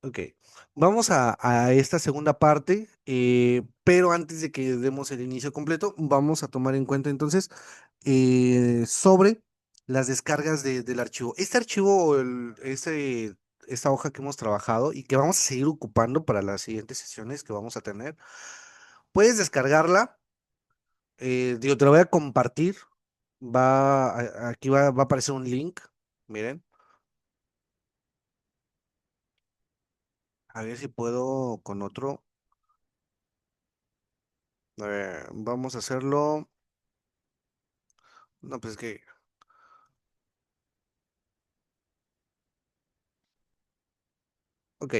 Ok, vamos a esta segunda parte, pero antes de que demos el inicio completo, vamos a tomar en cuenta entonces sobre las descargas del archivo. Este archivo, esta hoja que hemos trabajado y que vamos a seguir ocupando para las siguientes sesiones que vamos a tener, puedes descargarla. Digo, te lo voy a compartir. Aquí va a aparecer un link. Miren, a ver si puedo con otro. Vamos a hacerlo. No, pues es que, ok,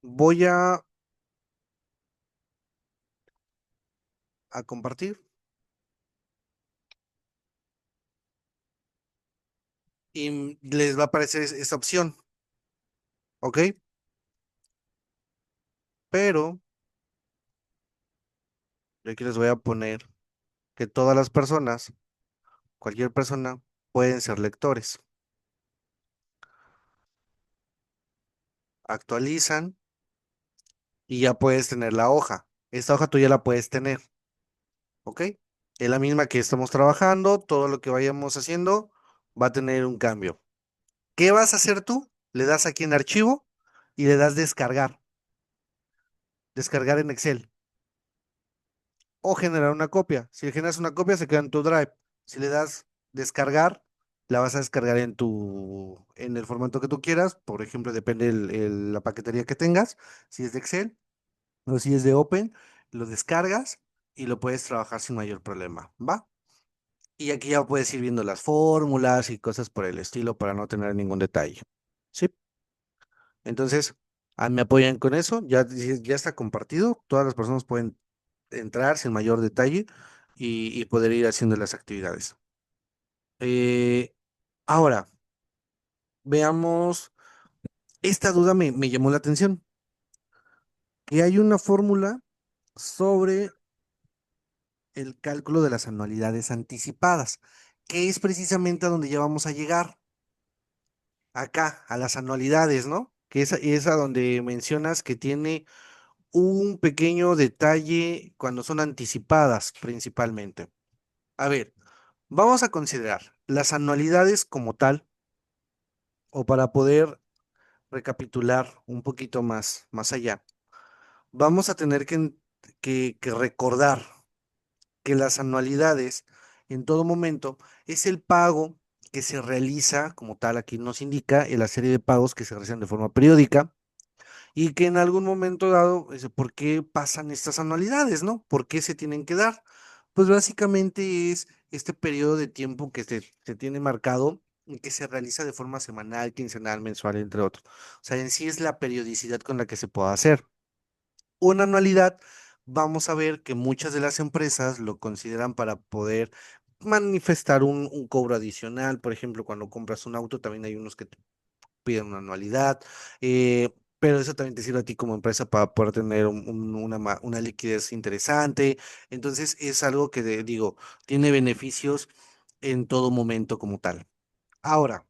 voy a compartir y les va a aparecer esa opción, ¿ok? Pero yo aquí les voy a poner que todas las personas, cualquier persona, pueden ser lectores. Actualizan y ya puedes tener la hoja. Esta hoja tú ya la puedes tener, ¿ok? Es la misma que estamos trabajando, todo lo que vayamos haciendo va a tener un cambio. ¿Qué vas a hacer tú? Le das aquí en archivo y le das descargar, descargar en Excel o generar una copia. Si le generas una copia, se queda en tu Drive. Si le das descargar, la vas a descargar en el formato que tú quieras. Por ejemplo, depende la paquetería que tengas. Si es de Excel o si es de Open, lo descargas y lo puedes trabajar sin mayor problema, ¿va? Y aquí ya puedes ir viendo las fórmulas y cosas por el estilo para no tener ningún detalle. ¿Sí? Entonces, me apoyan con eso. Ya está compartido. Todas las personas pueden entrar sin mayor detalle y poder ir haciendo las actividades. Eh, ahora, veamos, esta duda me llamó la atención, que hay una fórmula sobre el cálculo de las anualidades anticipadas, que es precisamente a donde ya vamos a llegar, acá, a las anualidades, ¿no? Que es a donde mencionas que tiene un pequeño detalle cuando son anticipadas principalmente. A ver, vamos a considerar las anualidades como tal, o para poder recapitular un poquito más allá. Vamos a tener que recordar que las anualidades en todo momento es el pago que se realiza como tal, aquí nos indica en la serie de pagos que se realizan de forma periódica y que en algún momento dado, ¿por qué pasan estas anualidades, no? ¿Por qué se tienen que dar? Pues básicamente es este periodo de tiempo que se tiene marcado y que se realiza de forma semanal, quincenal, mensual, entre otros. O sea, en sí es la periodicidad con la que se puede hacer. Una anualidad, vamos a ver que muchas de las empresas lo consideran para poder manifestar un cobro adicional. Por ejemplo, cuando compras un auto, también hay unos que piden una anualidad, pero eso también te sirve a ti como empresa para poder tener una liquidez interesante. Entonces es algo que digo, tiene beneficios en todo momento como tal. Ahora,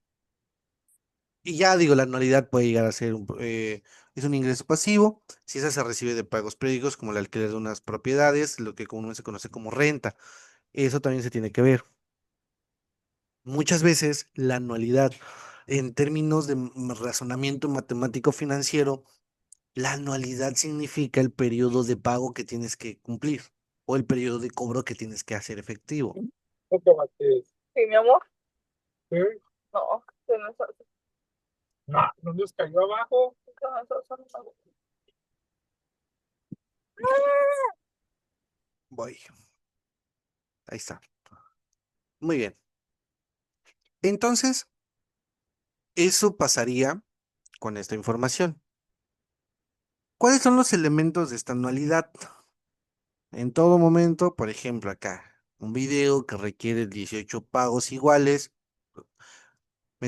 y ya digo, la anualidad puede llegar a ser es un ingreso pasivo, si esa se recibe de pagos periódicos como el alquiler de unas propiedades, lo que comúnmente se conoce como renta. Eso también se tiene que ver. Muchas veces la anualidad, en términos de razonamiento matemático financiero, la anualidad significa el periodo de pago que tienes que cumplir o el periodo de cobro que tienes que hacer efectivo. ¿No tomaste? Sí, mi amor. ¿Sí? No, se nos hace. No, no nos cayó abajo. Voy, ahí está. Muy bien. Entonces, eso pasaría con esta información. ¿Cuáles son los elementos de esta anualidad? En todo momento, por ejemplo, acá, un video que requiere 18 pagos iguales.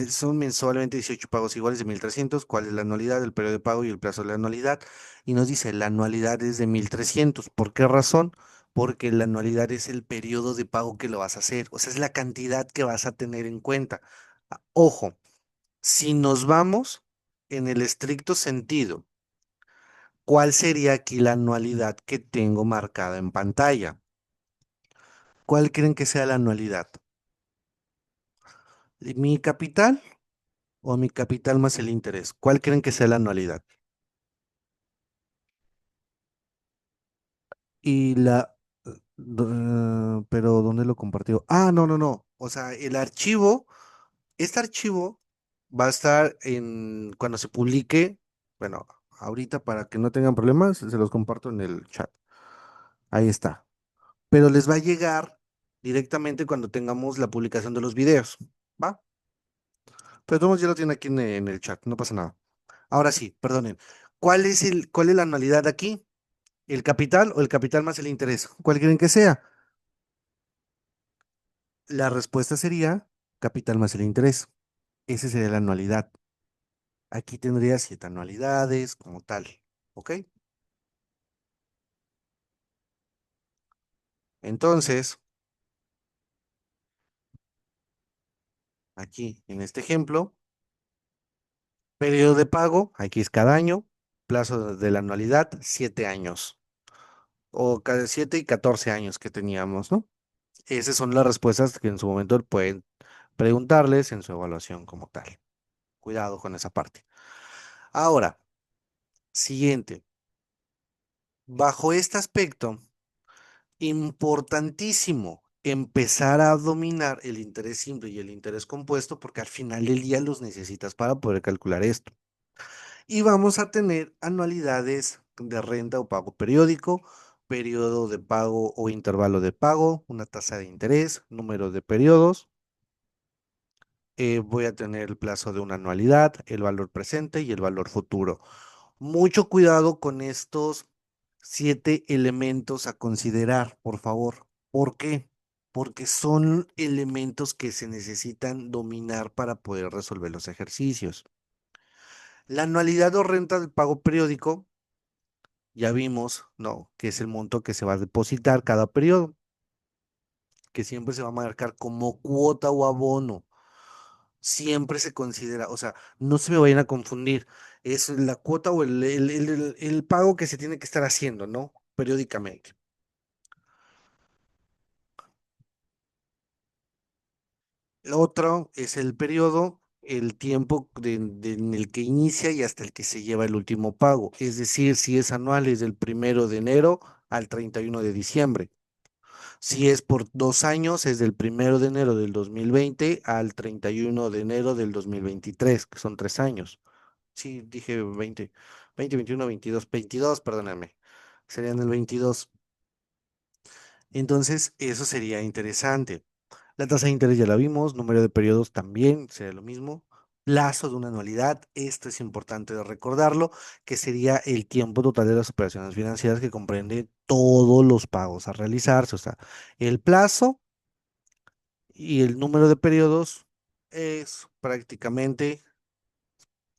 Son mensualmente 18 pagos iguales de 1,300. ¿Cuál es la anualidad, el periodo de pago y el plazo de la anualidad? Y nos dice, la anualidad es de 1,300. ¿Por qué razón? Porque la anualidad es el periodo de pago que lo vas a hacer. O sea, es la cantidad que vas a tener en cuenta. Ojo, si nos vamos en el estricto sentido, ¿cuál sería aquí la anualidad que tengo marcada en pantalla? ¿Cuál creen que sea la anualidad? ¿Mi capital o mi capital más el interés? ¿Cuál creen que sea la anualidad? Y pero ¿dónde lo compartió? Ah, no, no, no. O sea, el archivo, este archivo va a estar cuando se publique, bueno, ahorita para que no tengan problemas, se los comparto en el chat. Ahí está. Pero les va a llegar directamente cuando tengamos la publicación de los videos, ¿va? Pero todos ya lo tienen aquí en el chat, no pasa nada. Ahora sí, perdonen. ¿Cuál es la anualidad aquí? ¿El capital o el capital más el interés? ¿Cuál quieren que sea? La respuesta sería capital más el interés. Esa sería la anualidad. Aquí tendría 7 anualidades como tal. ¿Ok? Entonces, aquí en este ejemplo, periodo de pago, aquí es cada año, plazo de la anualidad, 7 años. O cada 7 y 14 años que teníamos, ¿no? Esas son las respuestas que en su momento pueden preguntarles en su evaluación como tal. Cuidado con esa parte. Ahora, siguiente. Bajo este aspecto, importantísimo empezar a dominar el interés simple y el interés compuesto porque al final del día los necesitas para poder calcular esto. Y vamos a tener anualidades de renta o pago periódico, periodo de pago o intervalo de pago, una tasa de interés, número de periodos. Voy a tener el plazo de una anualidad, el valor presente y el valor futuro. Mucho cuidado con estos 7 elementos a considerar, por favor. ¿Por qué? Porque son elementos que se necesitan dominar para poder resolver los ejercicios. La anualidad o renta del pago periódico, ya vimos, ¿no? Que es el monto que se va a depositar cada periodo, que siempre se va a marcar como cuota o abono. Siempre se considera, o sea, no se me vayan a confundir, es la cuota o el pago que se tiene que estar haciendo, ¿no? Periódicamente. Lo otro es el periodo, el tiempo en el que inicia y hasta el que se lleva el último pago. Es decir, si es anual, es del 1 de enero al 31 de diciembre. Si es por 2 años, es del 1 de enero del 2020 al 31 de enero del 2023, que son 3 años. Sí, dije 20, 21, 22, perdóname. Serían el 22. Entonces, eso sería interesante. La tasa de interés ya la vimos, número de periodos también sería lo mismo. Plazo de una anualidad, esto es importante de recordarlo, que sería el tiempo total de las operaciones financieras que comprende todos los pagos a realizarse. O sea, el plazo y el número de periodos es prácticamente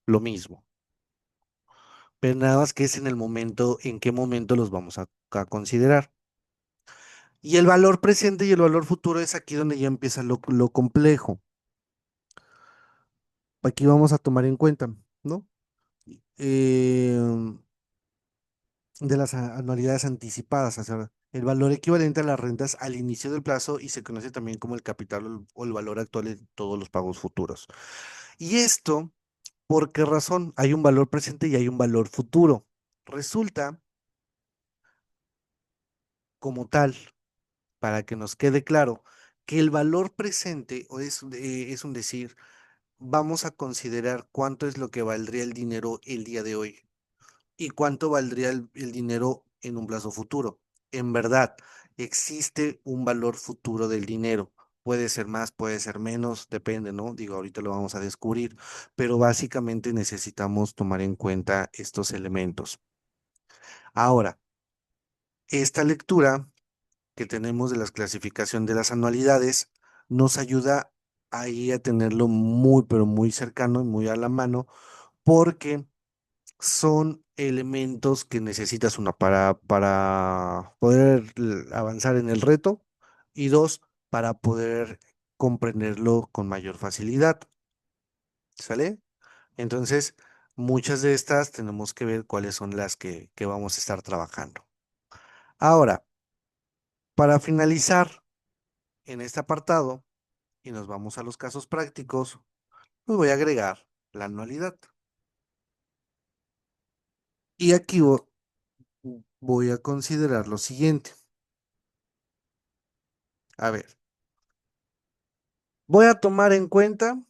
lo mismo. Pero nada más que es en el momento, en qué momento los vamos a considerar. Y el valor presente y el valor futuro es aquí donde ya empieza lo complejo. Aquí vamos a tomar en cuenta, ¿no? Em, de las anualidades anticipadas, o sea, el valor equivalente a las rentas al inicio del plazo y se conoce también como el capital o el valor actual de todos los pagos futuros. Y esto, ¿por qué razón? Hay un valor presente y hay un valor futuro. Resulta, como tal, para que nos quede claro, que el valor presente o es un decir, vamos a considerar cuánto es lo que valdría el dinero el día de hoy y cuánto valdría el dinero en un plazo futuro. En verdad, existe un valor futuro del dinero. Puede ser más, puede ser menos, depende, ¿no? Digo, ahorita lo vamos a descubrir, pero básicamente necesitamos tomar en cuenta estos elementos. Ahora, esta lectura que tenemos de la clasificación de las anualidades nos ayuda ahí a tenerlo muy, pero muy cercano y muy a la mano, porque son elementos que necesitas una para poder avanzar en el reto y dos, para poder comprenderlo con mayor facilidad. ¿Sale? Entonces, Muchas de estas tenemos que ver cuáles son las que vamos a estar trabajando. Ahora, para finalizar en este apartado, y nos vamos a los casos prácticos, pues voy a agregar la anualidad. Y aquí voy a considerar lo siguiente. A ver, voy a tomar en cuenta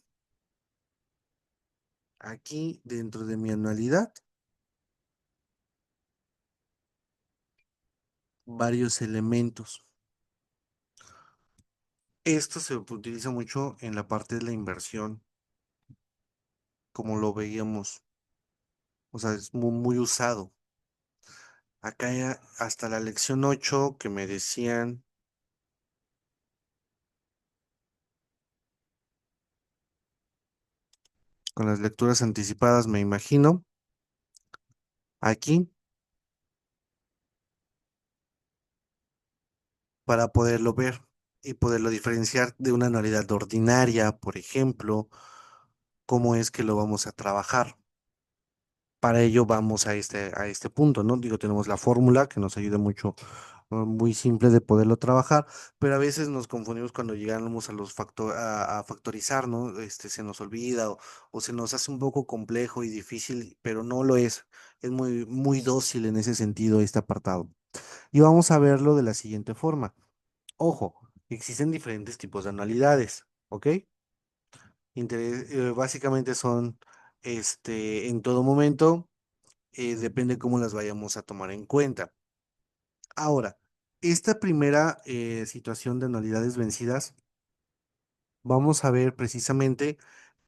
aquí dentro de mi anualidad varios elementos. Esto se utiliza mucho en la parte de la inversión, como lo veíamos. O sea, es muy usado. Acá ya hasta la lección 8 que me decían con las lecturas anticipadas, me imagino, aquí para poderlo ver y poderlo diferenciar de una anualidad ordinaria, por ejemplo, cómo es que lo vamos a trabajar. Para ello vamos a este punto, ¿no? Digo, tenemos la fórmula que nos ayuda mucho, muy simple de poderlo trabajar, pero a veces nos confundimos cuando llegamos a a factorizar, ¿no? Se nos olvida o se nos hace un poco complejo y difícil, pero no lo es. Es muy dócil en ese sentido este apartado. Y vamos a verlo de la siguiente forma. Ojo, existen diferentes tipos de anualidades, ¿ok? Básicamente son, en todo momento, depende cómo las vayamos a tomar en cuenta. Ahora, esta primera situación de anualidades vencidas, vamos a ver precisamente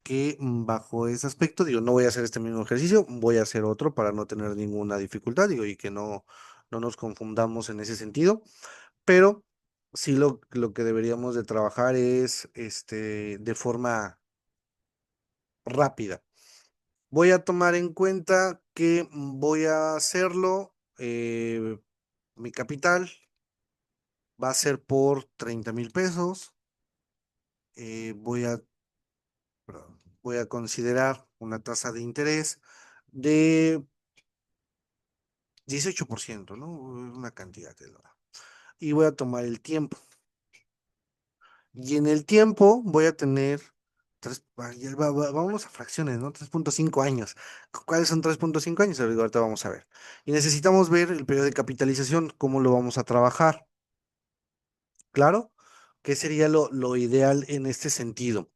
que bajo ese aspecto, digo, no voy a hacer este mismo ejercicio, voy a hacer otro para no tener ninguna dificultad, digo, y que no nos confundamos en ese sentido, pero sí lo que deberíamos de trabajar es de forma rápida. Voy a tomar en cuenta que voy a hacerlo, mi capital va a ser por 30,000 pesos. Voy perdón, voy a considerar una tasa de interés de 18%, ¿no? Una cantidad de dólar. Y voy a tomar el tiempo. Y en el tiempo voy a tener vámonos a fracciones, ¿no? 3,5 años. ¿Cuáles son 3,5 años? Ahorita vamos a ver. Y necesitamos ver el periodo de capitalización, cómo lo vamos a trabajar. ¿Claro? ¿Qué sería lo ideal en este sentido?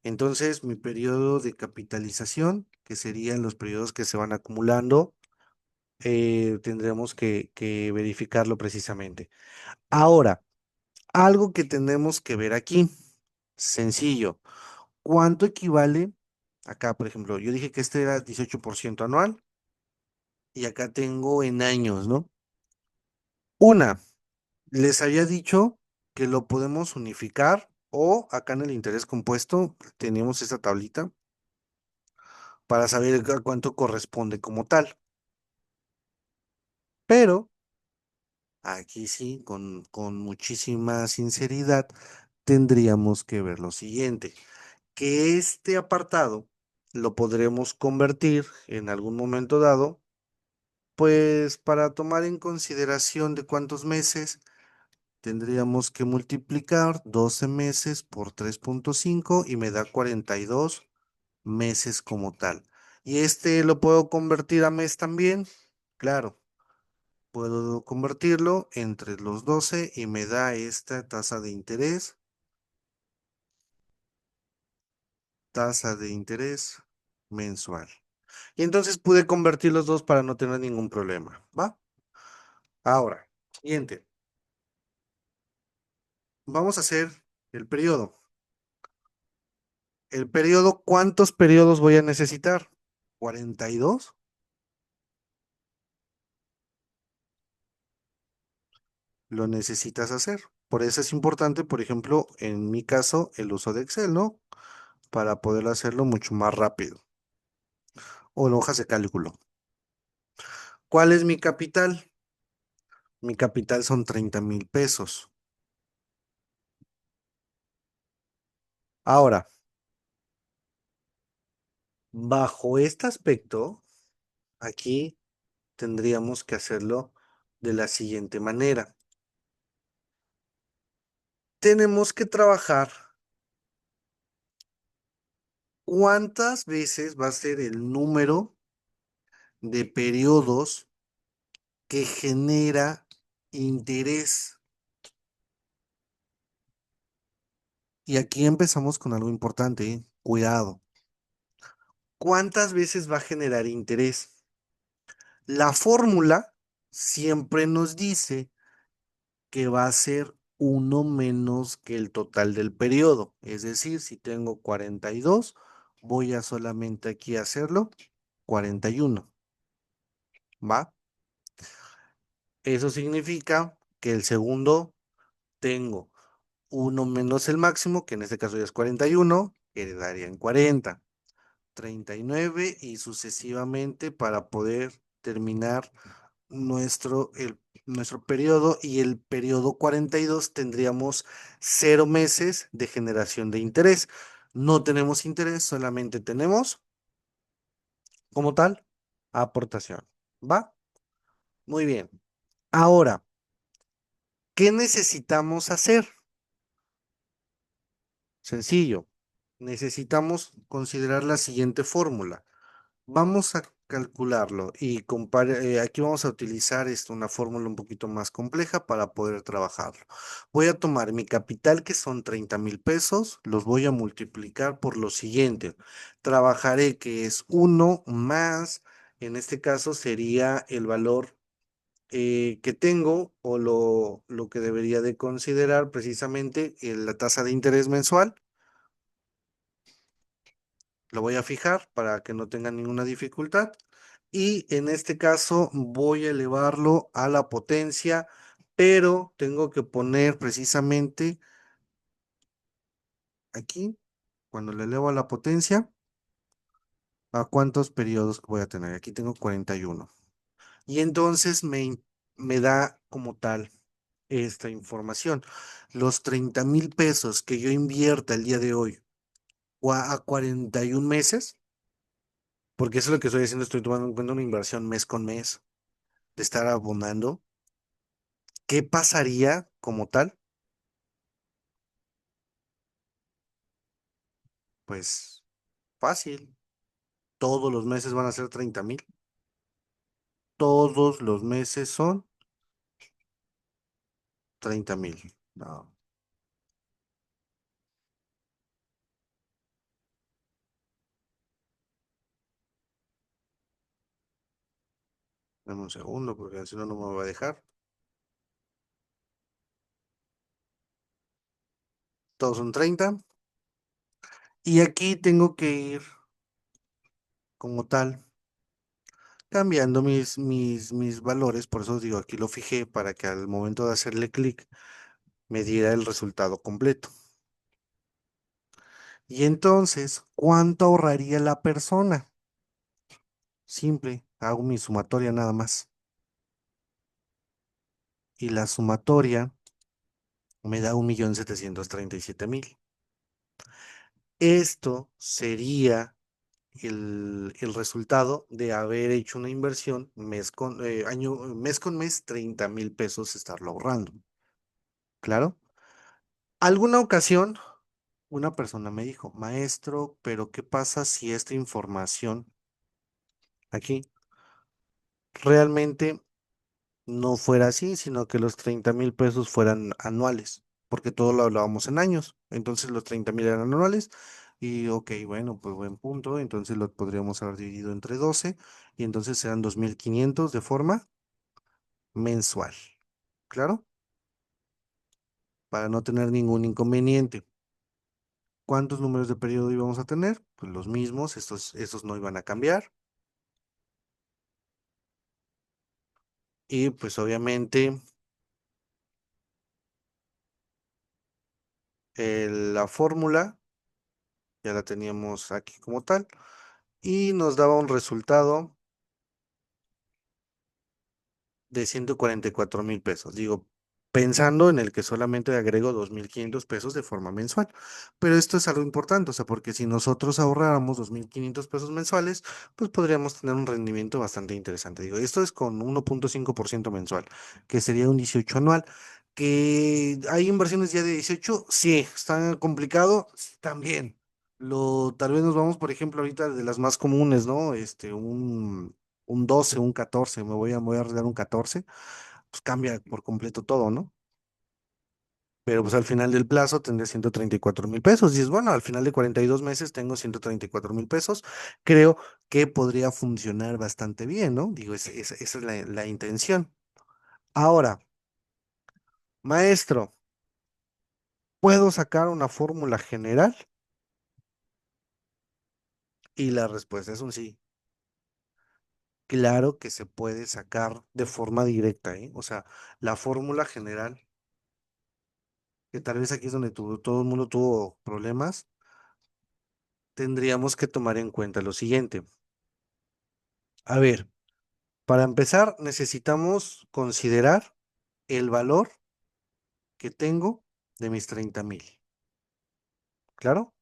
Entonces, mi periodo de capitalización, que serían los periodos que se van acumulando, tendremos que verificarlo precisamente. Ahora, algo que tenemos que ver aquí, sencillo. ¿Cuánto equivale? Acá, por ejemplo, yo dije que este era 18% anual y acá tengo en años, ¿no? Una, les había dicho que lo podemos unificar o acá en el interés compuesto teníamos esta tablita para saber a cuánto corresponde como tal. Pero aquí sí, con muchísima sinceridad, tendríamos que ver lo siguiente, que este apartado lo podremos convertir en algún momento dado. Pues para tomar en consideración de cuántos meses, tendríamos que multiplicar 12 meses por 3,5 y me da 42 meses como tal. ¿Y este lo puedo convertir a mes también? Claro, puedo convertirlo entre los 12 y me da esta tasa de interés mensual. Y entonces pude convertir los dos para no tener ningún problema, ¿va? Ahora, siguiente. Vamos a hacer el periodo. El periodo, ¿cuántos periodos voy a necesitar? ¿42? Lo necesitas hacer. Por eso es importante, por ejemplo, en mi caso, el uso de Excel, ¿no? Para poder hacerlo mucho más rápido. O en hojas de cálculo. ¿Cuál es mi capital? Mi capital son 30,000 pesos. Ahora, Bajo este aspecto, aquí tendríamos que hacerlo de la siguiente manera. Tenemos que trabajar cuántas veces va a ser el número de periodos que genera interés. Y aquí empezamos con algo importante, ¿eh? Cuidado. ¿Cuántas veces va a generar interés? La fórmula siempre nos dice que va a ser uno menos que el total del periodo. Es decir, si tengo 42, voy a solamente aquí hacerlo 41. ¿Va? Eso significa que el segundo tengo uno menos el máximo, que en este caso ya es 41, que daría en 40, 39 y sucesivamente para poder terminar nuestro periodo, y el periodo 42 tendríamos 0 meses de generación de interés. No tenemos interés, solamente tenemos como tal aportación. ¿Va? Muy bien. Ahora, ¿qué necesitamos hacer? Sencillo. Necesitamos considerar la siguiente fórmula. Vamos a calcularlo y aquí vamos a utilizar una fórmula un poquito más compleja para poder trabajarlo. Voy a tomar mi capital, que son 30,000 pesos, los voy a multiplicar por lo siguiente. Trabajaré que es uno más, en este caso sería el valor que tengo, o lo que debería de considerar precisamente la tasa de interés mensual. Lo voy a fijar para que no tenga ninguna dificultad. Y en este caso voy a elevarlo a la potencia, pero tengo que poner precisamente aquí, cuando le elevo a la potencia, a cuántos periodos voy a tener. Aquí tengo 41. Y entonces me da como tal esta información. Los 30,000 pesos que yo invierta el día de hoy a 41 meses, porque eso es lo que estoy haciendo, estoy tomando en cuenta una inversión mes con mes de estar abonando. ¿Qué pasaría como tal? Pues fácil. Todos los meses van a ser 30,000. Todos los meses son 30,000. No, dame un segundo porque si no, no me va a dejar. Todos son 30. Y aquí tengo que ir como tal cambiando mis valores. Por eso digo, aquí lo fijé para que al momento de hacerle clic me diera el resultado completo. Y entonces, ¿cuánto ahorraría la persona? Simple, hago mi sumatoria nada más. Y la sumatoria me da 1,737,000. Esto sería el resultado de haber hecho una inversión mes con mes, 30,000 pesos estarlo ahorrando. ¿Claro? Alguna ocasión, una persona me dijo, maestro, pero ¿qué pasa si esta información aquí realmente no fuera así, sino que los 30,000 pesos fueran anuales? Porque todo lo hablábamos en años. Entonces los 30,000 eran anuales. Y ok, bueno, pues buen punto. Entonces lo podríamos haber dividido entre 12 y entonces serán 2,500 de forma mensual. ¿Claro? Para no tener ningún inconveniente. ¿Cuántos números de periodo íbamos a tener? Pues los mismos, estos no iban a cambiar. Y pues obviamente la fórmula ya la teníamos aquí como tal y nos daba un resultado de 144,000 pesos. Digo, pensando en el que solamente agrego 2.500 pesos de forma mensual. Pero esto es algo importante, o sea, porque si nosotros ahorráramos 2.500 pesos mensuales, pues podríamos tener un rendimiento bastante interesante. Digo, esto es con 1.5% mensual, que sería un 18 anual. ¿Que hay inversiones ya de 18? Sí, está complicado, sí, también. Tal vez nos vamos, por ejemplo, ahorita de las más comunes, ¿no? Un 12, un 14, me voy a arreglar un 14, pues cambia por completo todo, ¿no? Pero pues al final del plazo tendré 134.000 pesos. Y es bueno, al final de 42 meses tengo 134.000 pesos. Creo que podría funcionar bastante bien, ¿no? Digo, esa es la intención. Ahora, maestro, ¿puedo sacar una fórmula general? Y la respuesta es un sí. Claro que se puede sacar de forma directa, ¿eh? O sea, la fórmula general, que tal vez aquí es donde todo el mundo tuvo problemas, tendríamos que tomar en cuenta lo siguiente. A ver. Para empezar, necesitamos considerar el valor que tengo de mis 30.000. ¿Claro?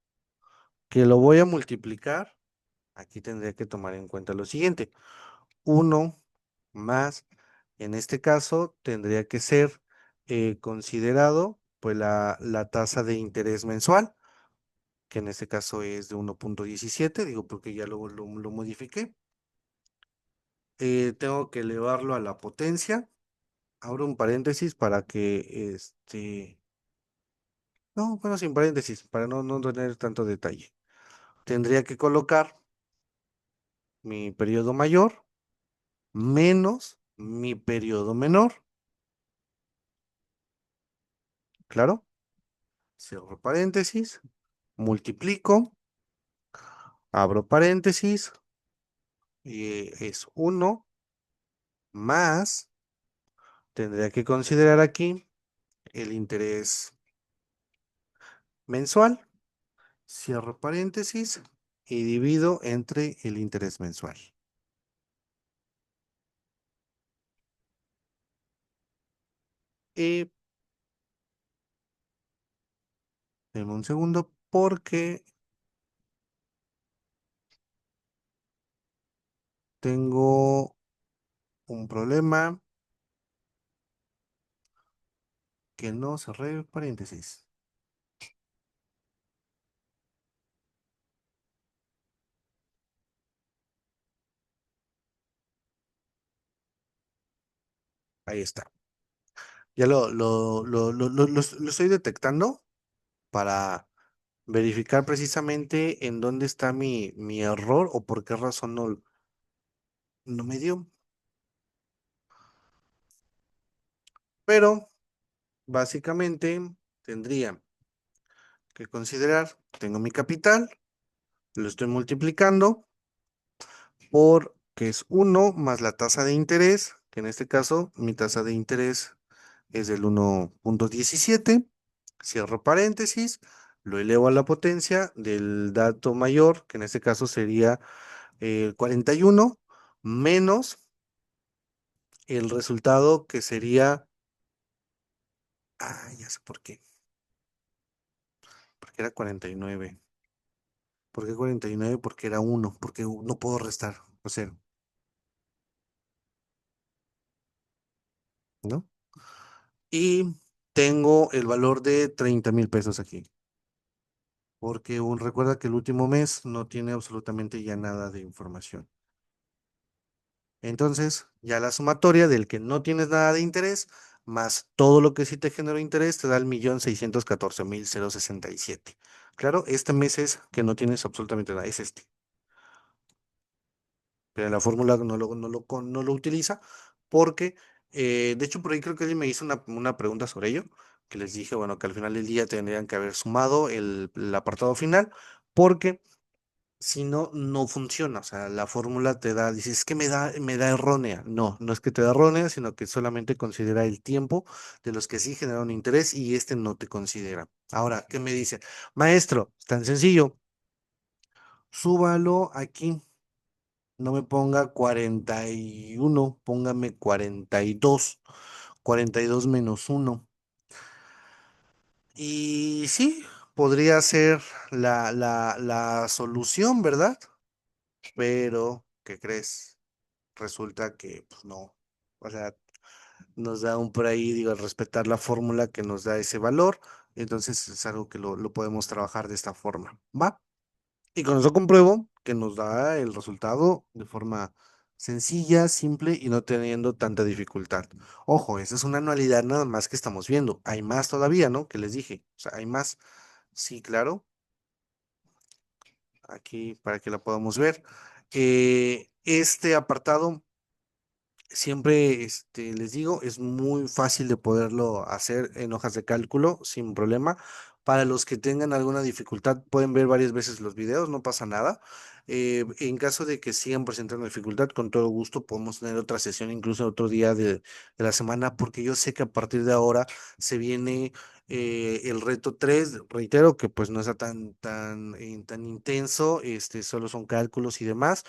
Que lo voy a multiplicar. Aquí tendría que tomar en cuenta lo siguiente. Uno más, en este caso, tendría que ser considerado pues la tasa de interés mensual, que en este caso es de 1.17, digo porque ya luego lo modifiqué. Tengo que elevarlo a la potencia. Abro un paréntesis para que no, bueno, sin paréntesis, para no tener tanto detalle. Tendría que colocar mi periodo mayor menos mi periodo menor, claro. Cierro paréntesis, multiplico, abro paréntesis, y es uno más, tendría que considerar aquí el interés mensual, cierro paréntesis y divido entre el interés mensual. Y denme un segundo porque tengo un problema que no cerré paréntesis. Ahí está. Ya lo estoy detectando para verificar precisamente en dónde está mi error o por qué razón no me dio. Pero básicamente tendría que considerar, tengo mi capital, lo estoy multiplicando por que es uno más la tasa de interés, que en este caso mi tasa de interés es del 1.17. Cierro paréntesis, lo elevo a la potencia del dato mayor, que en este caso sería 41, menos el resultado que sería, ya sé por qué, porque era 49. ¿Por qué 49? Porque era uno, porque no puedo restar, o cero, ¿no? Y tengo el valor de 30.000 pesos aquí, porque recuerda que el último mes no tiene absolutamente ya nada de información. Entonces, ya la sumatoria del que no tienes nada de interés, más todo lo que sí te generó interés, te da el 1.614.067. Claro, este mes es que no tienes absolutamente nada, es este. Pero en la fórmula no lo utiliza porque, de hecho, por ahí creo que alguien me hizo una pregunta sobre ello, que les dije, bueno, que al final del día tendrían que haber sumado el apartado final, porque si no, no funciona. O sea, la fórmula te da, dices, es que me da errónea. No, no es que te da errónea, sino que solamente considera el tiempo de los que sí generaron interés y este no te considera. Ahora, ¿qué me dice? Maestro, es tan sencillo. Súbalo aquí. No me ponga 41, póngame 42. 42 menos uno. Y sí, podría ser la solución, ¿verdad? Pero, ¿qué crees? Resulta que, pues no. O sea, nos da un por ahí, digo, al respetar la fórmula que nos da ese valor, entonces es algo que lo podemos trabajar de esta forma, ¿va? Y con eso compruebo que nos da el resultado de forma sencilla, simple y no teniendo tanta dificultad. Ojo, esa es una anualidad nada más que estamos viendo. Hay más todavía, ¿no? Que les dije. O sea, hay más. Sí, claro. Aquí para que la podamos ver. Este apartado siempre, les digo, es muy fácil de poderlo hacer en hojas de cálculo sin problema. Para los que tengan alguna dificultad, pueden ver varias veces los videos, no pasa nada. En caso de que sigan presentando dificultad, con todo gusto podemos tener otra sesión, incluso otro día de la semana, porque yo sé que a partir de ahora se viene el reto 3. Reitero que pues no está tan intenso, solo son cálculos y demás,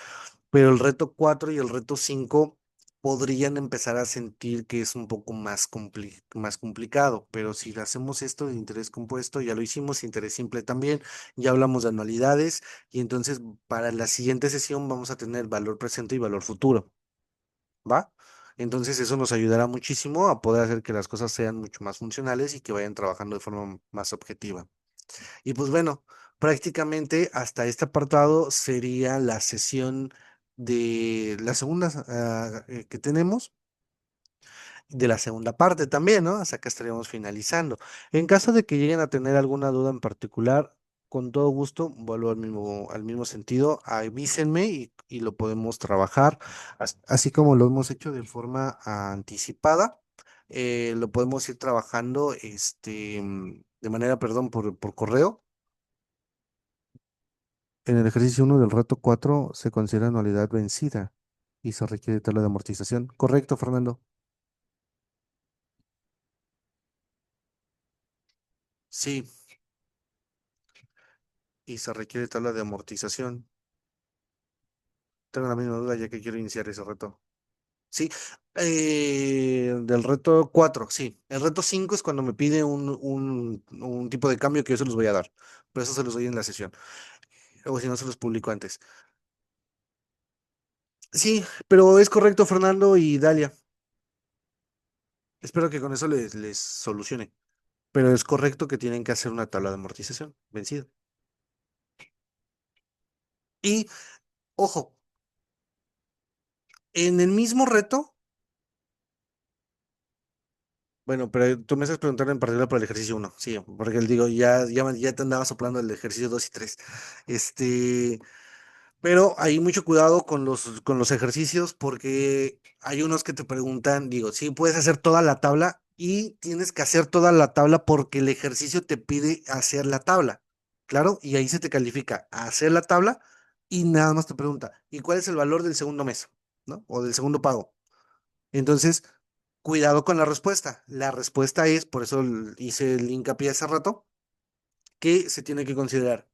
pero el reto 4 y el reto 5 podrían empezar a sentir que es un poco más complicado, pero si hacemos esto de interés compuesto, ya lo hicimos, interés simple también, ya hablamos de anualidades y entonces para la siguiente sesión vamos a tener valor presente y valor futuro, ¿va? Entonces eso nos ayudará muchísimo a poder hacer que las cosas sean mucho más funcionales y que vayan trabajando de forma más objetiva. Y pues bueno, prácticamente hasta este apartado sería la sesión de la segunda que tenemos, de la segunda parte también, ¿no? Hasta que estaríamos finalizando. En caso de que lleguen a tener alguna duda en particular, con todo gusto, vuelvo al mismo sentido, avísenme y lo podemos trabajar, así como lo hemos hecho de forma anticipada. Lo podemos ir trabajando de manera, perdón, por correo. En el ejercicio uno del reto 4 se considera anualidad vencida y se requiere tabla de amortización. Correcto, Fernando. Sí, y se requiere tabla de amortización. Tengo la misma duda ya que quiero iniciar ese reto. Sí, del reto 4 sí. El reto 5 es cuando me pide un tipo de cambio que yo se los voy a dar. Pero eso se los doy en la sesión. O si no, se los publico antes. Sí, pero es correcto, Fernando y Dalia. Espero que con eso les solucione. Pero es correcto que tienen que hacer una tabla de amortización vencida. Y, ojo, en el mismo reto, bueno, pero tú me estás preguntando en particular por el ejercicio uno, sí, porque digo, ya te andaba soplando el ejercicio 2 y 3. Pero hay mucho cuidado con los ejercicios porque hay unos que te preguntan, digo, sí, puedes hacer toda la tabla y tienes que hacer toda la tabla porque el ejercicio te pide hacer la tabla, claro, y ahí se te califica a hacer la tabla y nada más te pregunta, ¿y cuál es el valor del segundo mes? ¿No? O del segundo pago. Entonces, cuidado con la respuesta. La respuesta es, por eso hice el hincapié hace rato, que se tiene que considerar.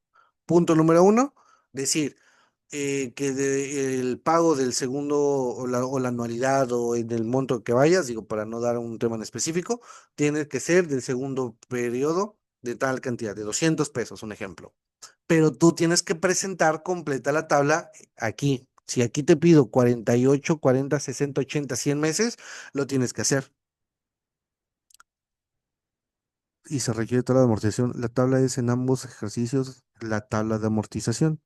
Punto número uno, decir que el pago del segundo o la anualidad o en el monto que vayas, digo, para no dar un tema en específico, tiene que ser del segundo periodo de tal cantidad, de 200 pesos, un ejemplo. Pero tú tienes que presentar completa la tabla aquí. Si aquí te pido 48, 40, 60, 80, 100 meses, lo tienes que hacer. Y se requiere tabla de amortización. La tabla es en ambos ejercicios la tabla de amortización.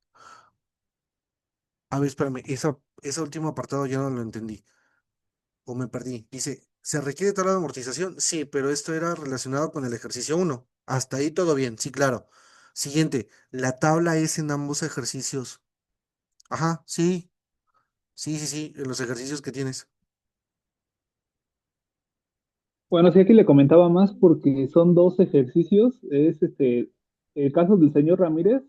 A ver, espérame, ese último apartado ya no lo entendí o me perdí. Dice, ¿se requiere tabla de amortización? Sí, pero esto era relacionado con el ejercicio uno. Hasta ahí todo bien, sí, claro. Siguiente, la tabla es en ambos ejercicios. Ajá, sí, sí, sí, sí, en los ejercicios que tienes. Bueno, sí, aquí le comentaba más porque son dos ejercicios. Es el caso del señor Ramírez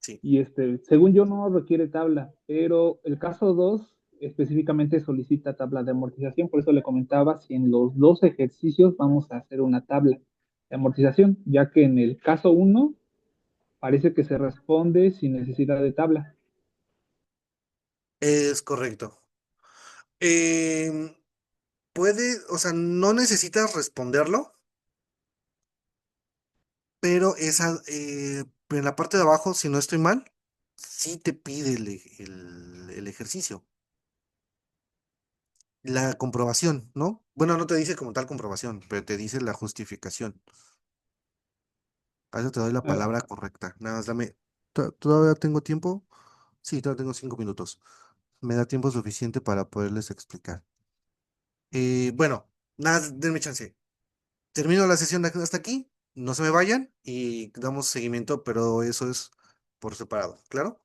Sí. y según yo no requiere tabla, pero el caso 2 específicamente solicita tabla de amortización. Por eso le comentaba si en los dos ejercicios vamos a hacer una tabla de amortización, ya que en el caso uno parece que se responde sin necesidad de tabla. Es correcto. puede, o sea, no necesitas responderlo, pero pero en la parte de abajo, si no estoy mal, sí te pide el ejercicio, la comprobación, ¿no? Bueno, no te dice como tal comprobación, pero te dice la justificación. A eso te doy la Ah, palabra correcta. Nada más dame. ¿Todavía tengo tiempo? Sí, todavía tengo 5 minutos. Me da tiempo suficiente para poderles explicar. Bueno, nada, denme chance. Termino la sesión hasta aquí. No se me vayan y damos seguimiento, pero eso es por separado. ¿Claro?